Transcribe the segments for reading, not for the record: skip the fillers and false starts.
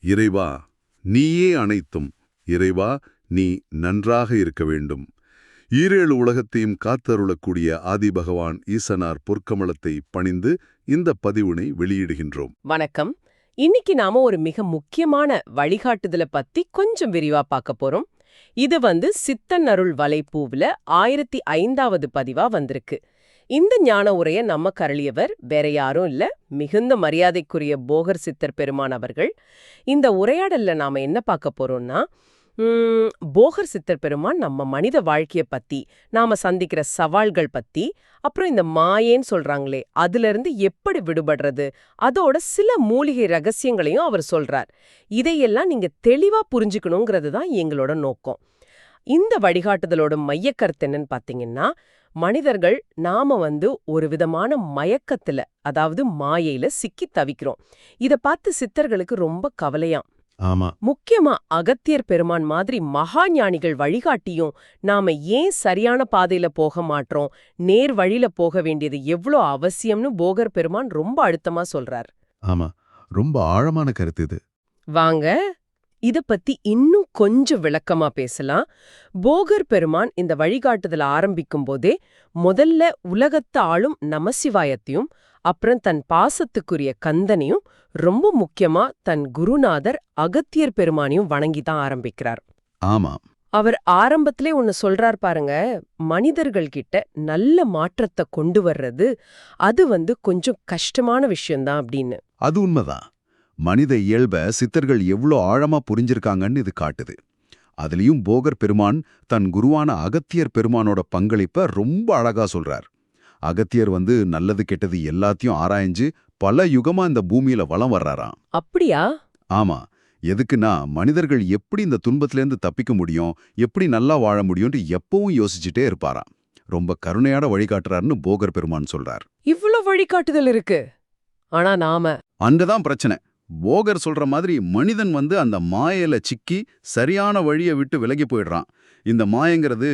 இறைவா, நீயே அனைத்தும். இறைவா, நீ நன்றாக இருக்க வேண்டும். ஈரேழு உலகத்தையும் காத்தருளக்கூடிய ஆதிபகவான் ஈசனார் பொற்கமலத்தை பணிந்து இந்த பதிவினை வெளியிடுகின்றோம். வணக்கம். இன்னைக்கு நாம ஒரு மிக முக்கியமான வழிகாட்டுதலை பத்தி கொஞ்சம் விரிவா பார்க்க போறோம். இது சித்தன் அருள் வலைப்பூவுல 1005வது பதிவா வந்திருக்கு. இந்த ஞான உரையை நம்ம கரளியவர் வேற யாரும் இல்ல, மிகுந்த மரியாதைக்குரிய போகர் சித்தர் பெருமான் அவர்கள். இந்த உரையாடல்ல நாம என்ன பார்க்க போறோம்னா, போகர் சித்தர் பெருமான் நம்ம மனித வாழ்க்கைய பத்தி, நாம சந்திக்கிற சவால்கள் பத்தி, அப்புறம் இந்த மாயேன்னு சொல்றாங்களே அதுல இருந்து எப்படி விடுபடுறது, அதோட சில மூலிகை ரகசியங்களையும் அவர் சொல்றார். இதையெல்லாம் நீங்க தெளிவா புரிஞ்சுக்கணுங்கிறது தான் எங்களோட நோக்கம். இந்த வழிகாட்டுதலோட மையக்கருத்து என்னன்னு பாத்தீங்கன்னா, மனிதர்கள் நாம ஒரு விதமான மயக்கத்துல, அதாவது மாயையில சிக்கி தவிக்கிறோம். இத பார்த்து சித்தர்களுக்கு ரொம்ப கவலையாம். ஆமா, முக்கியமா அகத்தியர் பெருமான் மாதிரி மகா ஞானிகள் வழிகாட்டியும் நாம ஏன் சரியான பாதையில போக மாட்டோம், நேர் வழியில போக வேண்டியது எவ்வளோ அவசியம்னு போகர் பெருமான் ரொம்ப அழுத்தமா சொல்றார். ஆமா, ரொம்ப ஆழமான கருத்து இது. வாங்க இத பத்தி இன்னும் கொஞ்சம் விளக்கமா பேசலாம். போகர் பெருமான் இந்த வழிகாட்டுதல ஆரம்பிக்கும் போதே முதல்ல உலகத்தை ஆளும் நமசிவாயத்தையும், அப்புறம் தன் பாசத்துக்குரிய கந்தனையும், ரொம்ப முக்கியமா தன் குருநாதர் அகத்தியர் பெருமானையும் வணங்கிதான் ஆரம்பிக்கிறார். ஆமா, அவர் ஆரம்பத்திலே ஒன்னு சொல்றார் பாருங்க, மனிதர்கள் கிட்ட நல்ல மாற்றத்தை கொண்டு வர்றது அது கொஞ்சம் கஷ்டமான விஷயம்தான் அப்படின்னு. அது உண்மைதான். மனித இயல்ப சித்தர்கள் எவ்வளோ ஆழமா புரிஞ்சிருக்காங்கன்னு இது காட்டுது. அதுலயும் போகர் பெருமான் தன் குருவான அகத்தியர் பெருமானோட பங்களிப்ப ரொம்ப அழகா சொல்றார். அகத்தியர் நல்லது கெட்டது எல்லாத்தையும் ஆராய்ஞ்சு பல யுகமா இந்த பூமியில வலம் வர்றாராம். அப்படியா? ஆமா. எதுக்குன்னா, மனிதர்கள் எப்படி இந்த துன்பத்திலேருந்து தப்பிக்க முடியும், எப்படி நல்லா வாழ முடியும்னு எப்பவும் யோசிச்சுட்டே இருப்பாராம். ரொம்ப கருணையான வழிகாட்டுறாருன்னு போகர் பெருமான் சொல்றார். இவ்வளவு வழிகாட்டுதல் இருக்கு. ஆனா நாம அங்கதான் பிரச்சனை. போகர் சொல்ற மாதிரி மனிதன் அந்த மாயையில சிக்கி சரியான வழியை விட்டு விலகி போயிடுறான். இந்த மாயங்கிறது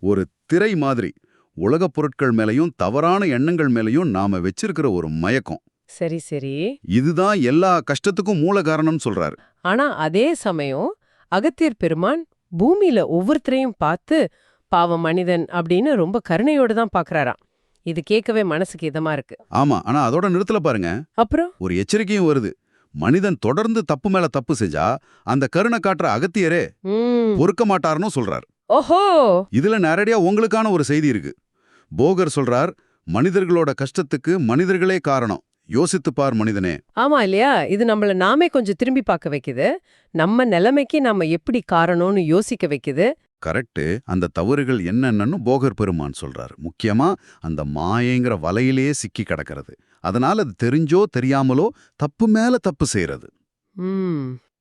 ஒரு திரை மாதிரி. உலகப் பொருட்கள் மேலையும் தவறான எண்ணங்கள் மேலையும் நாம வச்சிருக்கிற ஒரு மயக்கம். சரி சரி. இதுதான் எல்லா கஷ்டத்துக்கும் மூல காரணம்னு சொல்றாரு. ஆனா அதே சமயம் அகத்தியர் பெருமான் பூமியில ஒவ்வொருத்தரையும் பார்த்து பாவம் மனிதன் அப்படின்னு ரொம்ப கருணையோட தான் பாக்குறாராம். இது கேட்கவே மனசுக்கு இதமா இருக்கு. ஆமா, ஆனா அதோட நிறுத்தல பாருங்க. அப்புறம் ஒரு எச்சரிக்கையும் வருது. மனிதன் தொடர்ந்து தப்பு மேல தப்பு செஞ்சா அந்த கருணை காட்டுற அகத்தியரே பொறுக்க மாட்டாருன்னு சொல்றார். ஓஹோ, இதுல நேரடியா உங்களுக்கான ஒரு செய்தி இருக்கு. போகர் சொல்றார், மனிதர்களோட கஷ்டத்துக்கு மனிதர்களே காரணம். யோசித்துப்பார் மனிதனே. ஆமா இல்லையா? இது நம்மள நாமே கொஞ்சம் திரும்பி பார்க்க வைக்குது. நம்ம நிலைமைக்கு நாம எப்படி காரணம்னு யோசிக்க வைக்குது. கரெக்ட். அந்த தவறுகள் என்னென்னு போகர் பெருமான் சொல்றாரு. முக்கியமா அந்த மாயைங்கிற வலையிலேயே சிக்கி கிடக்கிறது. அதனால அது தெரிஞ்சோ தெரியாமலோ தப்பு மேல தப்பு செய்யறது.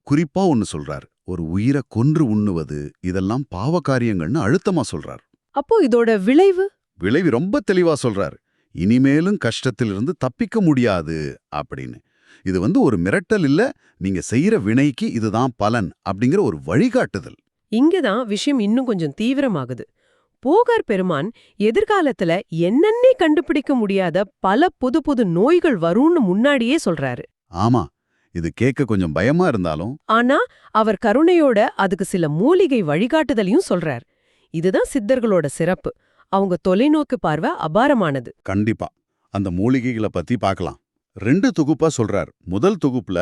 குறிப்பா ஒன்னு சொல்றார், ஒரு உயிரை கொன்று உண்ணுவது, இதெல்லாம் பாவ காரியங்கள்னு அழுத்தமா சொல்றார். அப்போ இதோட விளைவு ரொம்ப தெளிவா சொல்றார். இனிமேலும் கஷ்டத்திலிருந்து தப்பிக்க முடியாது அப்படின்னு. இது ஒரு மிரட்டல் இல்ல, நீங்க செய்யற வினைக்கு இதுதான் பலன் அப்படிங்கிற ஒரு வழிகாட்டுதல். இங்கதான் விஷயம் இன்னும் கொஞ்சம் தீவிரமாகுது. போகர் பெருமான் எதிர்காலத்துல என்னன்னே கண்டுபிடிக்க முடியாத பல புது புது நோய்கள் வரும்னு முன்னாடியே சொல்றாரு. ஆமா, இது கேட்க கொஞ்சம் பயமா இருந்தாலும், ஆனா அவர் கருணையோட அதுக்கு சில மூலிகை வழிகாட்டுதலையும் சொல்றார். இதுதான் சித்தர்களோட சிறப்பு. அவங்க தொலைநோக்கு பார்வை அபாரமானது. கண்டிப்பா. அந்த மூலிகைகளை பத்தி பார்க்கலாம். 2 தொகுப்பா சொல்றார். முதல் தொகுப்புல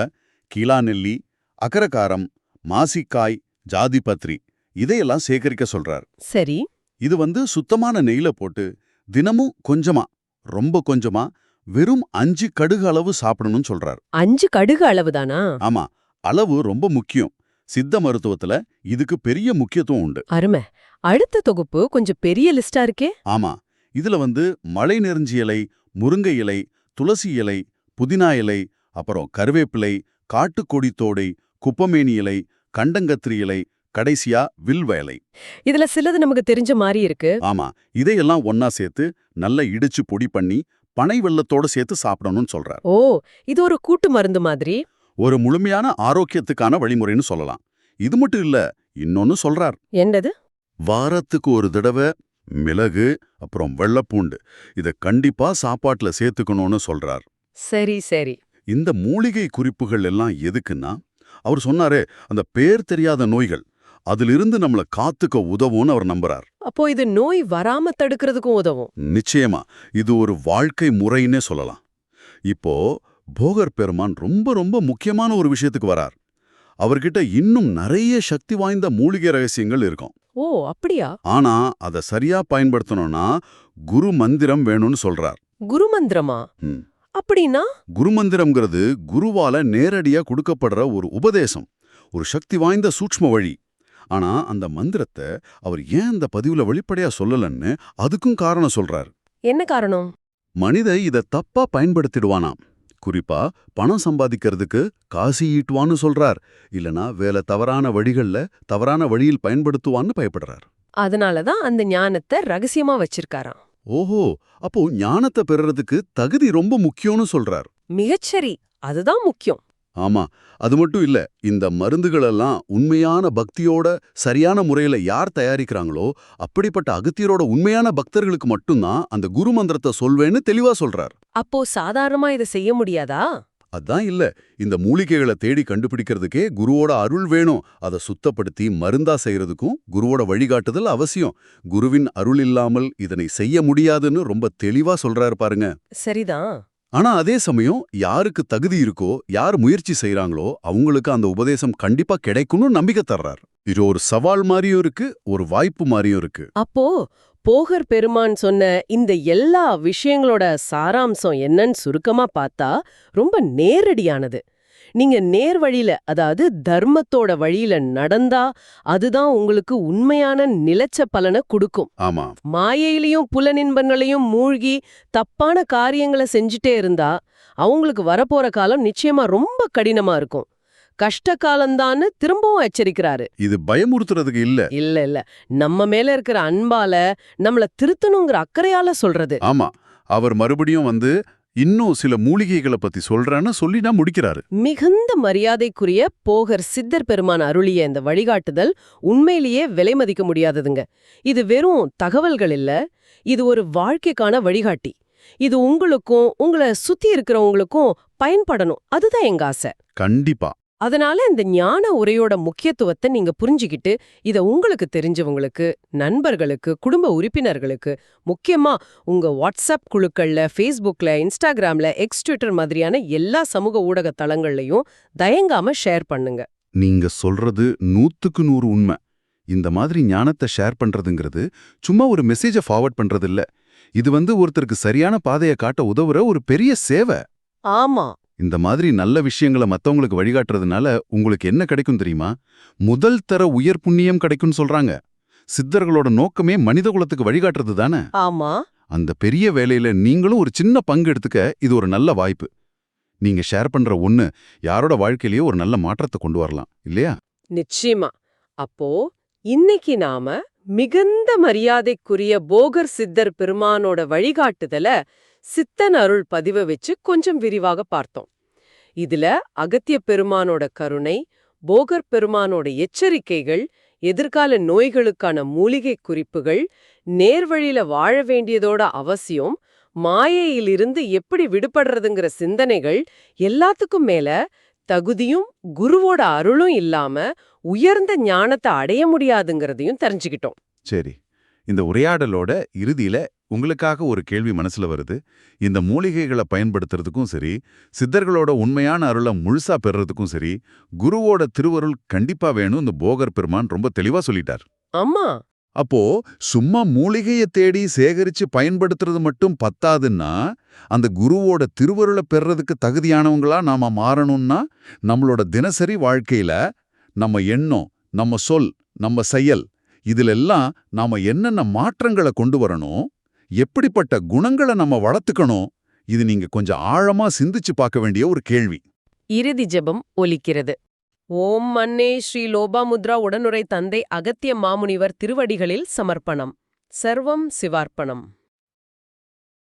கீழாநெல்லி, அகரகாரம், மாசிக்காய், ஜாதிபத்ரி இதையெல்லாம் சேகரிக்க சொல்றார். சரி. இது சுத்தமான நெய்ல போட்டு தினமும் கொஞ்சமா, ரொம்ப கொஞ்சமா, வெறும் 5 கடுகு அளவு சாப்பிடணும்னு சொல்றார். 5 கடுகு அளவுதானா? ஆமா, அளவு ரொம்ப முக்கியம். சித்த மருத்துவத்துல இதுக்கு பெரிய முக்கியத்துவம் உண்டு. அருமை. அடுத்த தொகுப்பு கொஞ்சம் பெரிய லிஸ்டா இருக்கே. ஆமா, இதுல மலை நெருஞ்சி இலை, முருங்கை இலை, துளசி இலை, புதினா இலை, அப்புறம் கருவேப்பிலை, காட்டுக்கொடி தோடை, குப்பமேனி இலை, கண்டங்கத்திரி இலை, கடைசியா வில்வ இலை. இதுல சிலது நமக்கு தெரிஞ்ச மாதிரி இருக்கு. ஆமா, இதையெல்லாம் ஒன்னா சேர்த்து நல்லா இடிச்சு பொடி பண்ணி பனை வெல்லத்தோட சேர்த்து சாப்பிடணும்னு சொல்றார். ஓ, இது ஒரு கூட்டு மருந்து மாதிரி. ஒரு முழுமையான ஆரோக்கியத்துக்கான வழிமுறைன்னு சொல்லலாம். இது மட்டும் இல்ல, இன்னொன்னு சொல்றார். என்னது? வாரத்துக்கு ஒரு தடவை மிளகு அப்புறம் வெள்ளப்பூண்டு இத கண்டிப்பா சாப்பாட்டுல சேர்த்துக்கணும்னு சொல்றார். சரி சரி. இந்த மூலிகை குறிப்புகள் எல்லாம் எதுக்குன்னா, அவர் சொன்னாரே, அந்த பேர் தெரியாத நோய்கள் அதிலிருந்து நம்மள காத்துக்க உதவும்னு அவர் நம்புறார். அப்போ இது நோய் வராம தடுக்கிறதுக்கும் உதவும். நிச்சயமா இது ஒரு வாழ்க்கை முறைன்னே சொல்லலாம். இப்போ போகர் பெருமான் ரொம்ப ரொம்ப முக்கியமான ஒரு விஷயத்துக்கு வரார். அவர்கிட்ட இன்னும் நிறைய சக்தி வாய்ந்த மூலிகை ரகசியங்கள் இருக்கும். ஓ அப்படியா? ஆனா அதை சரியா பயன்படுத்தணும்னா குரு மந்திரம் வேணும்னு சொல்றார். குருமந்திரமா? ம். அப்படின்னா? குருமந்திரம்ங்கிறது குருவால நேரடியா கொடுக்கப்படுற ஒரு உபதேசம், ஒரு சக்தி வாய்ந்த சூட்ச்ம வழி. ஆனா அந்த மந்திரத்தை அவர் ஏன் இந்த பதிவுல வெளிப்படையா சொல்லலன்னு அதுக்கும் காரணம் சொல்றார். என்ன காரணம்? மனித இத தப்பா பயன்படுத்திடுவானாம். குறிப்பா பணம் சம்பாதிக்கிறதுக்கு காசி ஈட்டுவான்னு சொல்றார். இல்லனா வேலை தவறான வழியில் பயன்படுத்துவான்னு பயப்படுறார். அதனாலதான் அந்த ஞானத்தை ரகசியமா வச்சிருக்காராம். ஓஹோ, அப்போ ஞானத்தை பெறுறதுக்கு தகுதி ரொம்ப முக்கியம்னு சொல்றார். மிகச்சரி, அதுதான் முக்கியம். ஆமா, அது மட்டும் இல்ல, இந்த மருந்துகளெல்லாம் உண்மையான பக்தியோட சரியான முறையில யார் தயாரிக்கிறாங்களோ அப்படிப்பட்ட அகத்தியரோட உண்மையான பக்தர்களுக்கு மட்டும்தான் அந்த குரு மந்திரத்தை சொல்வேன்னு தெளிவா சொல்றார். அப்போ சாதாரணமா இதை செய்ய முடியாதா? அதான் இல்ல, இந்த மூலிகைகளை தேடி கண்டுபிடிக்கிறதுக்கே குருவோட அருள் வேணும். அதை சுத்தப்படுத்தி மருந்தா செய்யறதுக்கும் குருவோட வழிகாட்டுதல் அவசியம். குருவின் அருள் இல்லாமல் இதனை செய்ய முடியாதுன்னு ரொம்ப தெளிவா சொல்றாரு பாருங்க. சரிதான். ஆனா அதே சமயம் யாருக்கு தகுதி இருக்கோ, யார் முயற்சி செய்றாங்களோ அவங்களுக்கு அந்த உபதேசம் கண்டிப்பா கிடைக்கும்னு நம்பிக்கை தர்றார். இது ஒரு சவால் மாதிரியும் இருக்கு, ஒரு வாய்ப்பு மாதிரியும் இருக்கு. அப்போ போகர் பெருமான் சொன்ன இந்த எல்லா விஷயங்களோட சாராம்சம் என்னன்னு சுருக்கமா பார்த்தா ரொம்ப நேரடியானது. நீங்க நேர் வழியில, அதாவது தர்மத்தோட வழியில நடந்தா அதுதான் உங்களுக்கு உண்மையான நிலைச்ச பலனை கொடுக்கும். ஆமா, மாயையிலையும் புலனின்பங்களையும் மூழ்கி தப்பான காரியங்களை செஞ்சுட்டே இருந்தா அவங்களுக்கு வரப்போற காலம் நிச்சயமா ரொம்ப கடினமா இருக்கும். கஷ்ட காலம்தான்னு திரும்பவும் எச்சரிக்கிறாரு. இது பயமுறுத்துறதுக்கு இல்ல. இல்ல, நம்ம மேல இருக்கிற அன்பால நம்மள திருத்தணுங்கிற அக்கறையால சொல்றது. ஆமா, அவர் மறுபடியும் இன்னும் சில மூலிகைகளை பத்தி சொல்றேன்னு சொல்லி நான் முடிக்கிறாரு. மிகுந்த மரியாதைக்குரிய போகர் சித்தர் பெருமான் அருளிய இந்த வழிகாட்டுதல் உண்மையிலேயே விலை மதிக்க முடியாததுங்க. இது வெறும் தகவல்கள் இல்ல, இது ஒரு வாழ்க்கைக்கான வழிகாட்டி. இது உங்களுக்கும் உங்களை சுத்தி இருக்கிறவங்களுக்கும் பயன்படணும், அதுதான் எங்க ஆசை. கண்டிப்பா. அதனால இந்த ஞான உரையோட முக்கியத்துவத்தை நீங்க புரிஞ்சுக்கிட்டு இத உங்களுக்கு தெரிஞ்சவங்களுக்கு, நண்பர்களுக்கு, குடும்ப உறுப்பினர்களுக்கு, முக்கியமா உங்க வாட்ஸ்அப் குழுக்கள்ல, ஃபேஸ்புக்ல, இன்ஸ்டாகிராம்ல, எக்ஸ் ட்விட்டர் மாதிரியான எல்லா சமூக ஊடக தளங்கள்லயும் தயங்காம ஷேர் பண்ணுங்க. நீங்க சொல்றது 100க்கு 100 உண்மை. இந்த மாதிரி ஞானத்தை ஷேர் பண்றதுங்கிறது சும்மா ஒரு மெசேஜை ஃபார்வர்ட் பண்றது இல்ல. இது ஒருத்தருக்கு சரியான பாதையை காட்ட உதவுற ஒரு பெரிய சேவை. ஆமா. இந்த மாதிரி நல்ல விஷயங்களை மத்தவங்களுக்கு வழிகாட்டுறதுனால உங்களுக்கு என்ன கிடைக்கும் தெரியுமா? முதல் தர உயர் புண்ணியம் கிடைக்கும்னு சொல்றாங்க. சித்தர்களோட நோக்கமே மனித குலத்துக்கு வழிகாட்டுறது தானே. ஆமா. அந்த பெரிய வேலையில நீங்களும் ஒரு சின்ன பங்கு எடுத்துக்க இது ஒரு நல்ல வாய்ப்பு. நீங்க ஷேர் பண்ற ஒண்ணு யாரோட வாழ்க்கையிலேயே ஒரு நல்ல மாற்றத்தை கொண்டு வரலாம், இல்லையா? நிச்சயமா. அப்போ இன்னைக்கு நாம மிகுந்த மரியாதைக்குரிய போகர் சித்தர் பெருமானோட வழிகாட்டுதல சித்தன் அருள் பதிவை வச்சு கொஞ்சம் விரிவாக பார்த்தோம். இதுல அகத்திய பெருமானோட கருணை, போகர் பெருமானோட எச்சரிக்கைகள், எதிர்கால நோய்களுக்கான மூலிகை குறிப்புகள், நேர்வழியில வாழ வேண்டியதோட அவசியம், மாயையிலிருந்து எப்படி விடுபடுறதுங்கிற சிந்தனைகள், எல்லாத்துக்கும் மேல தகுதியும் குருவோட அருளும் இல்லாம உயர்ந்த ஞானத்தை அடைய முடியாதுங்கிறதையும் தெரிஞ்சுக்கிட்டோம். சரி, இந்த உரையாடலோட இறுதியில உங்களுக்காக ஒரு கேள்வி மனசுல வருது. இந்த மூலிகைகளை பயன்படுத்துறதுக்கும் சரி, சித்தர்களோட உண்மையான அருளை முழுசா பெறுறதுக்கும் சரி, குருவோட திருவருள் கண்டிப்பா வேணும். இந்த போகர் பெருமான் ரொம்ப தெளிவா சொல்லிட்டார். ஆமா. அப்போ சும்மா மூலிகையை தேடி சேகரிச்சு பயன்படுத்துறது மட்டும் பத்தாதுன்னா, அந்த குருவோட திருவருளை பெறறதுக்கு தகுதியானவங்களா நாம மாறணும்னா, நம்மளோட தினசரி வாழ்க்கையில நம்ம எண்ணம், நம்ம சொல், நம்ம செயல், இதிலெல்லாம் நாம என்னென்ன மாற்றங்களை கொண்டு வரணும், எப்படிப்பட்ட குணங்களை நம்ம வளர்த்துக்கணும், இது நீங்க கொஞ்சம் ஆழமா சிந்திச்சு பார்க்க வேண்டிய ஒரு கேள்வி. இறுதி ஜெபம் ஒலிக்கிறது. ஓம் மன்னே ஸ்ரீ லோபாமுத்ரா உடனுரை தந்தை அகத்திய மாமுனிவர் திருவடிகளில் சமர்ப்பணம். சர்வம் சிவார்ப்பணம்.